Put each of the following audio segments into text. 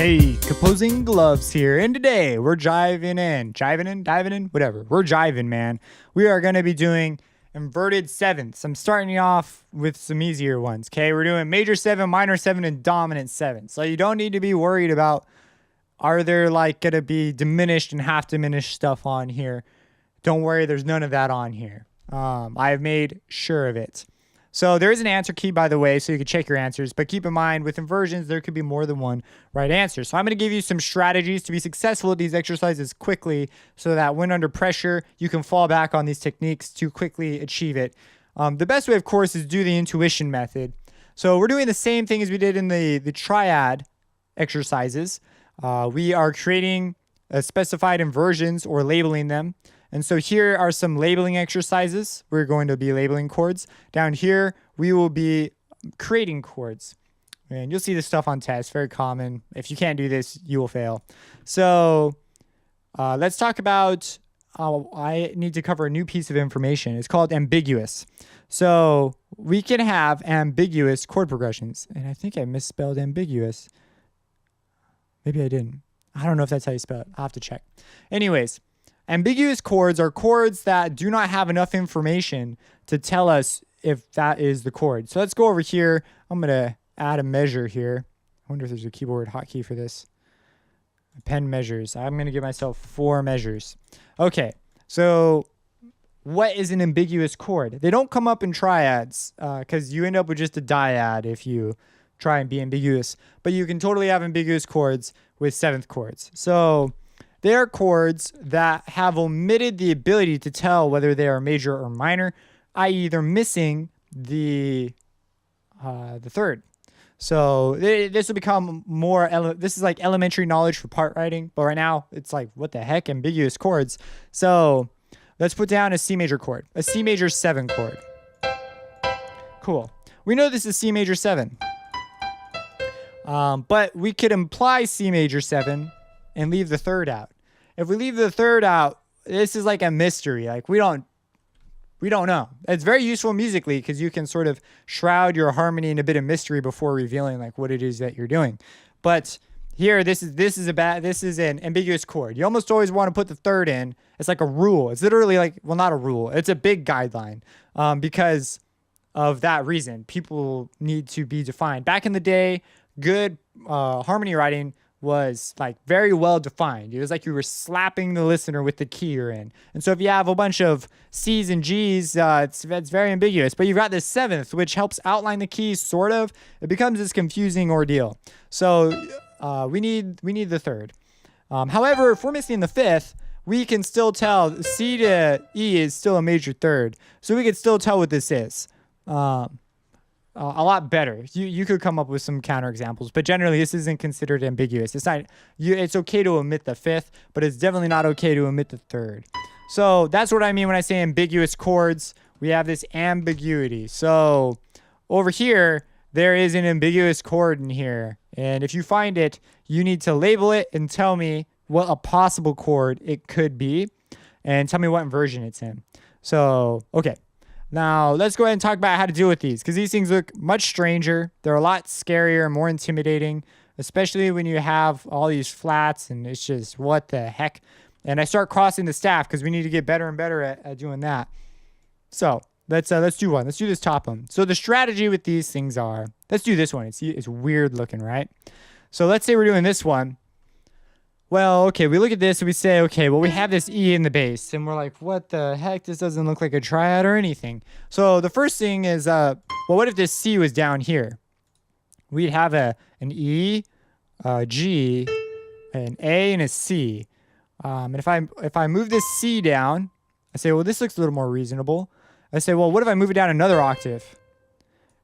Hey, Composing Gloves here, and today we're diving in, whatever. We're jiving, man. We are going to be doing inverted sevenths. I'm starting you off with some easier ones, okay? We're doing major 7, minor 7, and dominant 7. So you don't need to be worried about, are there like going to be diminished and half diminished stuff on here? Don't worry, there's none of that on here. I have made sure of it. So there is an answer key, by the way, so you can check your answers. But keep in mind, with inversions, there could be more than one right answer. So I'm going to give you some strategies to be successful at these exercises quickly so that when under pressure, you can fall back on these techniques to quickly achieve it. The best way, of course, is do the intuition method. So we're doing the same thing as we did in the triad exercises. We are creating specified inversions or labeling them. And so here are some labeling exercises. We're going to be labeling chords. Down here, we will be creating chords. And you'll see this stuff on tests, very common. If you can't do this, you will fail. So let's talk about, I need to cover a new piece of information. It's called ambiguous. So we can have ambiguous chord progressions. And I think I misspelled ambiguous. Maybe I didn't. I don't know if that's how you spell it. I'll have to check. Anyways. Ambiguous chords are chords that do not have enough information to tell us if that is the chord. So let's go over here. I'm going to add a measure here. I wonder if there's a keyboard hotkey for this. Pen measures. I'm going to give myself 4 measures. Okay, so what is an ambiguous chord? They don't come up in triads because you end up with just a dyad if you try and be ambiguous. But you can totally have ambiguous chords with 7th chords. So they are chords that have omitted the ability to tell whether they are major or minor, i.e. they're missing the third. So this will become more, this is like elementary knowledge for part writing, but right now it's like, what the heck, ambiguous chords. So let's put down a C major chord, a C major 7 chord. Cool. We know this is C major 7, but we could imply C major 7 and leave the third out. If we leave the third out, this is like a mystery. Like we don't know. It's very useful musically because you can sort of shroud your harmony in a bit of mystery before revealing like what it is that you're doing. But here, this is an ambiguous chord. You almost always want to put the third in. It's like a rule. It's literally like, well, not a rule. It's a big guideline because of that reason. People need to be defined. Back in the day, good harmony writing was like very well defined. It was like you were slapping the listener with the key you're in. And so if you have a bunch of C's and G's, it's very ambiguous. But you've got this 7th, which helps outline the keys, sort of. It becomes this confusing ordeal. So we need the third. However, if we're missing the 5th, we can still tell C to E is still a major third. So we can still tell what this is. A lot better. You could come up with some counterexamples, but generally this isn't considered ambiguous. It's not. It's okay to omit the 5th, but it's definitely not okay to omit the 3rd. So that's what I mean when I say ambiguous chords. We have this ambiguity. So over here, there is an ambiguous chord in here, and if you find it, you need to label it and tell me what a possible chord it could be, and tell me what inversion it's in. So okay. Now, let's go ahead and talk about how to deal with these, because these things look much stranger. They're a lot scarier, more intimidating, especially when you have all these flats, and it's just, what the heck? And I start crossing the staff, because we need to get better and better at doing that. So, let's do one. Let's do this top one. So, the strategy with these things are, let's do this one. It's weird looking, right? So, let's say we're doing this one. Well, okay, we look at this and we say, okay, well, we have this E in the bass. And we're like, what the heck? This doesn't look like a triad or anything. So the first thing is, well, what if this C was down here? We'd have an E, a G, an A, and a C. And if I move this C down, I say, well, this looks a little more reasonable. I say, well, what if I move it down another octave?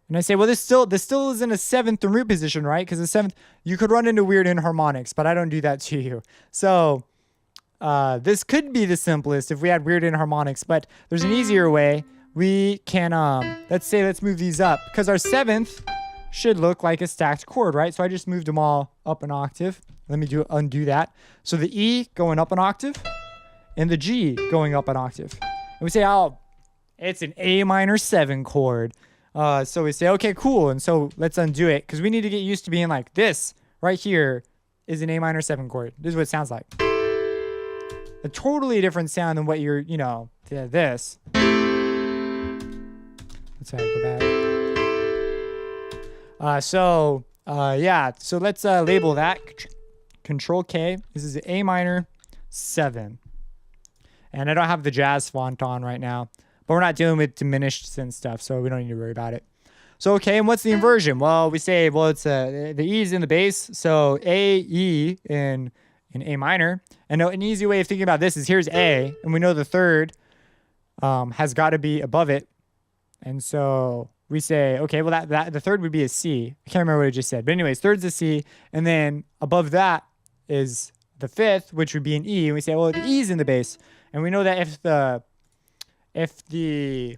And I say, well, this still is in a 7th and root position, right? Because the 7th, you could run into weird inharmonics, but I don't do that to you. So this could be the simplest if we had weird inharmonics, but there's an easier way. We can, let's move these up, because our 7th should look like a stacked chord, right? So I just moved them all up an octave. Let me undo that. So the E going up an octave, and the G going up an octave. And we say, oh, it's an A minor 7 chord. So we say, okay, cool. And so let's undo it, because we need to get used to being like this right here is an A minor 7 chord. This is what it sounds like. A totally different sound than what you're, this. Let's go back. So let's label that. Control K. This is A minor 7. And I don't have the jazz font on right now, but we're not dealing with diminished and stuff, so we don't need to worry about it. So, okay, and what's the inversion? Well, we say, it's the E is in the bass, so A, E in A minor. And an easy way of thinking about this is here's A, and we know the third has got to be above it. And so we say, okay, well, that the third would be a C. I can't remember what I just said. But anyways, third's a C, and then above that is the fifth, which would be an E. And we say, well, the E is in the bass. And we know that if the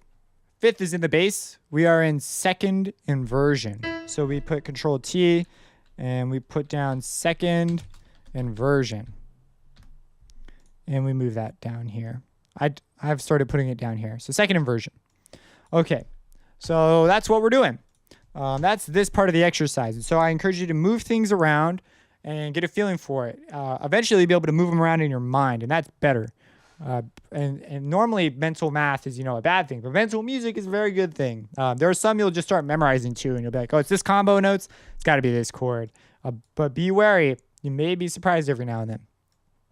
fifth is in the bass, we are in second inversion. So we put Control T and we put down second inversion. And we move that down here. I've started putting it down here. So second inversion. Okay, so that's what we're doing. That's this part of the exercise. And so I encourage you to move things around and get a feeling for it. Eventually, you'll be able to move them around in your mind, and that's better. And normally mental math is, a bad thing, but mental music is a very good thing. There are some you'll just start memorizing too, and you'll be like, oh, it's this combo notes. It's got to be this chord. But be wary. You may be surprised every now and then.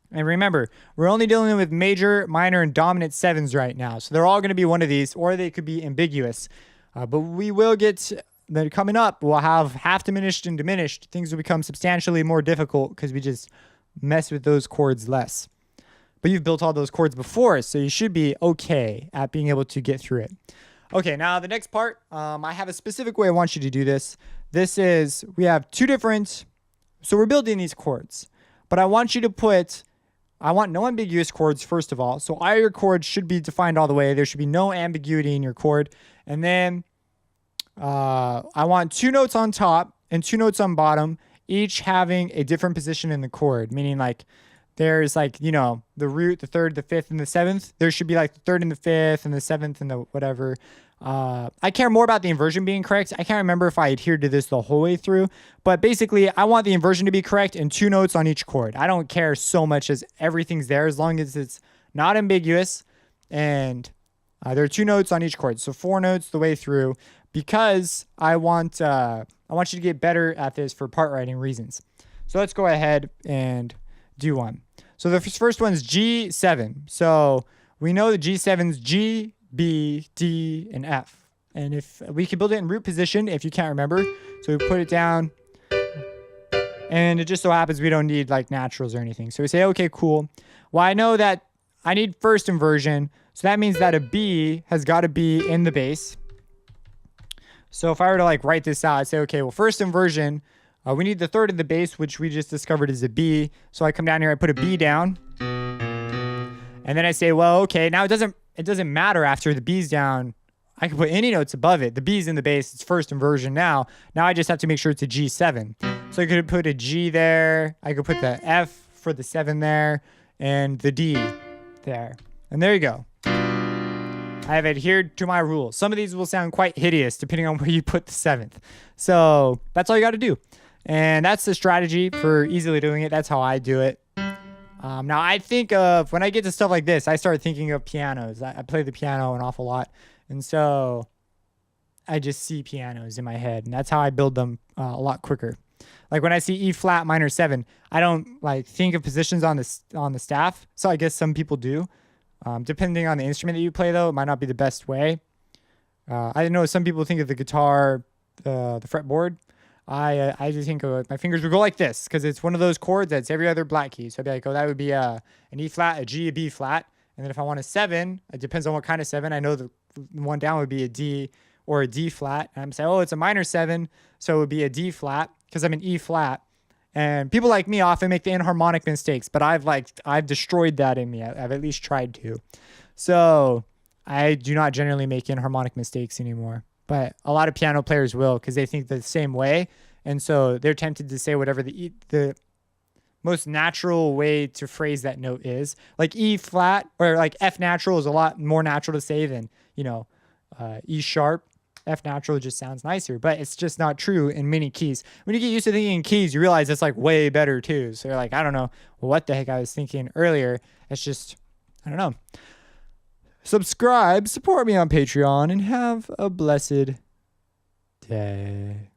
And remember, we're only dealing with major, minor, and dominant sevens right now. So they're all going to be one of these, or they could be ambiguous. But we will get, that coming up, we'll have half diminished and diminished. Things will become substantially more difficult because we just mess with those chords less. But you've built all those chords before, so you should be okay at being able to get through it. Okay, now the next part, I have a specific way I want you to do this. We have two different, so we're building these chords. But I want no ambiguous chords, first of all. So all your chords should be defined all the way. There should be no ambiguity in your chord. And then I want 2 notes on top and 2 notes on bottom, each having a different position in the chord, meaning like, there's the root, the third, the fifth, and the seventh. There should be like the third and the fifth and the seventh and the whatever. I care more about the inversion being correct. I can't remember if I adhered to this the whole way through, but basically I want the inversion to be correct and 2 notes on each chord. I don't care so much as everything's there as long as it's not ambiguous and there are 2 notes on each chord. So 4 notes the way through because I want you to get better at this for part writing reasons. So let's go ahead and do one. So the first one's G7. So we know the G7's G, B, D, and F. And if we can build it in root position, if you can't remember. So we put it down. And it just so happens we don't need like naturals or anything. So we say, okay, cool. Well, I know that I need first inversion. So that means that a B has got to be in the bass. So if I were to like write this out, I'd say, okay, well, first inversion, we need the third of the bass, which we just discovered is a B. So I come down here, I put a B down. And then I say, well, okay, now it doesn't matter after the B's down. I can put any notes above it. The B's in the bass, it's first inversion now. Now I just have to make sure it's a G7. So I could put a G there. I could put the F for the 7 there and the D there. And there you go. I have adhered to my rules. Some of these will sound quite hideous depending on where you put the 7th. So that's all you got to do. And that's the strategy for easily doing it. That's how I do it. Now I think of, when I get to stuff like this, I start thinking of pianos. I play the piano an awful lot. And so I just see pianos in my head. And that's how I build them a lot quicker. Like when I see E flat minor 7, I don't like think of positions on the staff. So I guess some people do. Depending on the instrument that you play, though, it might not be the best way. I know some people think of the guitar, the fretboard. I just think of my fingers would go like this because it's one of those chords that's every other black key. So I'd be like, oh, that would be an E flat, a G, a B flat. And then if I want a 7, it depends on what kind of 7. I know the one down would be a D or a D flat. And I'm saying, oh, it's a minor 7, so it would be a D flat because I'm an E flat. And people like me often make the inharmonic mistakes, but I've destroyed that in me. I've at least tried to. So I do not generally make inharmonic mistakes anymore. But a lot of piano players will because they think the same way. And so they're tempted to say whatever the most natural way to phrase that note is. Like E flat or like F natural is a lot more natural to say than, E sharp. F natural just sounds nicer, but it's just not true in many keys. When you get used to thinking in keys, you realize it's like way better too. So you're like, I don't know what the heck I was thinking earlier. It's just, I don't know. Subscribe, support me on Patreon, and have a blessed day.